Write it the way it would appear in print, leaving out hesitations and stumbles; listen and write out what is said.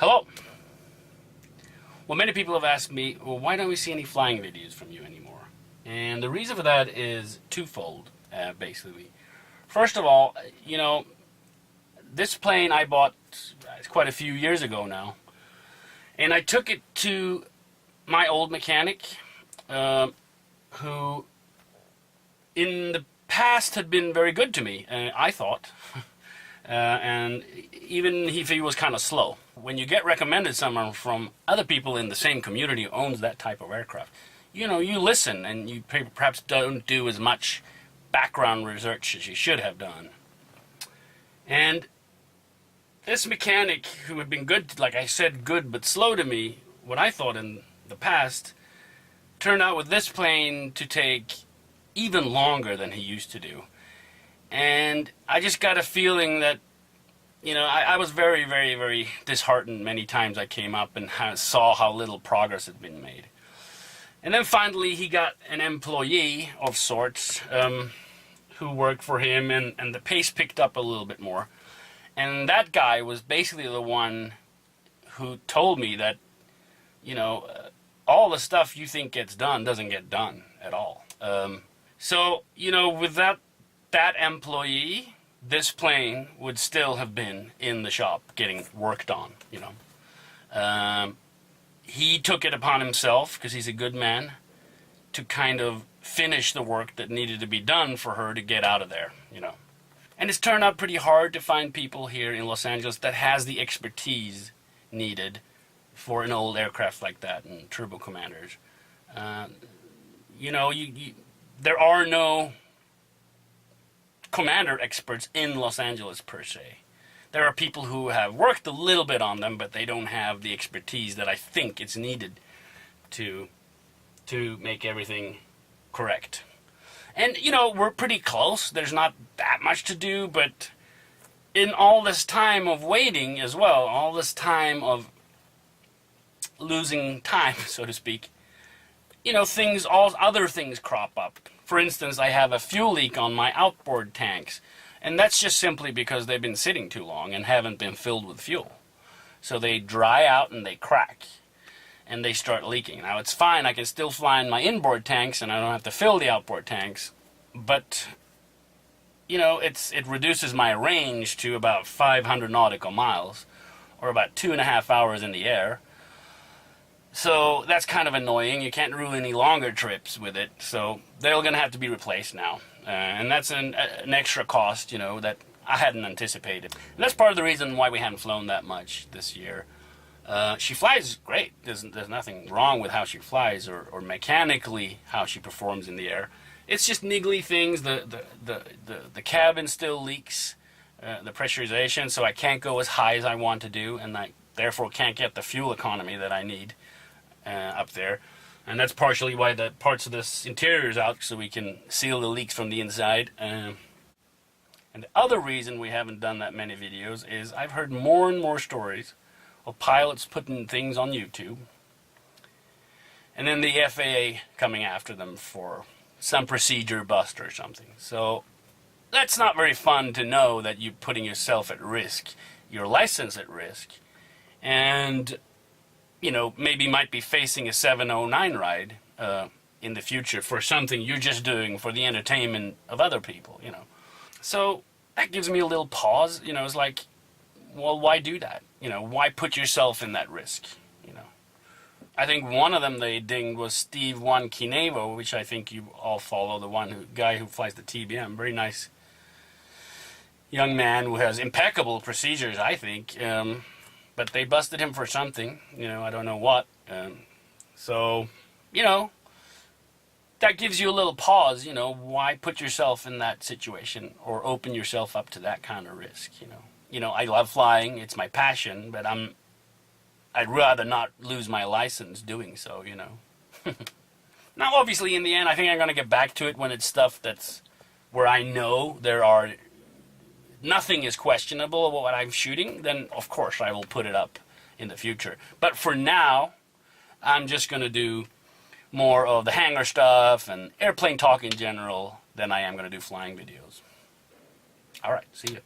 Hello. Well, many people have asked me, well, why don't we see any flying videos from you anymore? And the reason for that is twofold, basically. First of all, you know, this plane I bought quite a few years ago now, and I took it to my old mechanic, who in the past had been very good to me, I thought. And even if he was kind of slow. When you get recommended someone from other people in the same community who owns that type of aircraft, you know, you listen and you perhaps don't do as much background research as you should have done. And this mechanic, who had been good, like I said, good but slow to me, what I thought in the past, turned out with this plane to take even longer than he used to do. And I just got a feeling that, you know, I was very, very, very disheartened many times I came up and saw how little progress had been made. And then finally he got an employee of sorts who worked for him, and the pace picked up a little bit more. And that guy was basically the one who told me that, you know, all the stuff you think gets done doesn't get done at all. So, you know, with that employee, this plane would still have been in the shop getting worked on, you know. He took it upon himself, because he's a good man, to kind of finish the work that needed to be done for her to get out of there, you know. And it's turned out pretty hard to find people here in Los Angeles that has the expertise needed for an old aircraft like that, and turbo commanders. You know, there are no commander experts in Los Angeles per se. There are people who have worked a little bit on them, but they don't have the expertise that I think is needed to make everything correct. And, you know, we're pretty close. There's not that much to do, but in all this time of waiting as well, all this time of losing time, so to speak, you know, all other things crop up. For instance, I have a fuel leak on my outboard tanks, and that's just simply because they've been sitting too long and haven't been filled with fuel. So they dry out and they crack, and they start leaking. Now, it's fine, I can still fly in my inboard tanks and I don't have to fill the outboard tanks, but, you know, it reduces my range to about 500 nautical miles, or about 2.5 hours in the air. So that's kind of annoying. You can't do any longer trips with it, so they're going to have to be replaced now. And that's an extra cost, you know, that I hadn't anticipated. And that's part of the reason why we haven't flown that much this year. She flies great. There's nothing wrong with how she flies, or mechanically how she performs in the air. It's just niggly things. The cabin still leaks the pressurization, so I can't go as high as I want to do, and I therefore can't get the fuel economy that I need up there. And that's partially why the parts of this interior is out, so we can seal the leaks from the inside. And the other reason we haven't done that many videos is I've heard more and more stories of pilots putting things on YouTube, and then the FAA coming after them for some procedure bust or something. So that's not very fun to know that you're putting yourself at risk, your license at risk, and, you know, maybe might be facing a 709 ride in the future for something you're just doing for the entertainment of other people, you know. So that gives me a little pause, you know. It's like, well, why do that? You know, why put yourself in that risk, you know? I think one of them they dinged was Steve One Kinevo, which I think you all follow, the guy who flies the TBM. Very nice young man who has impeccable procedures, I think. But they busted him for something, you know, I don't know what. So, you know, that gives you a little pause, you know. Why put yourself in that situation or open yourself up to that kind of risk, you know? You know, I love flying, it's my passion, but I'd rather not lose my license doing so, you know. Now, obviously, in the end, I think I'm going to get back to it when it's stuff that's where I know nothing is questionable about what I'm shooting. Then, of course, I will put it up in the future. But for now, I'm just going to do more of the hangar stuff and airplane talk in general than I am going to do flying videos. All right, see you.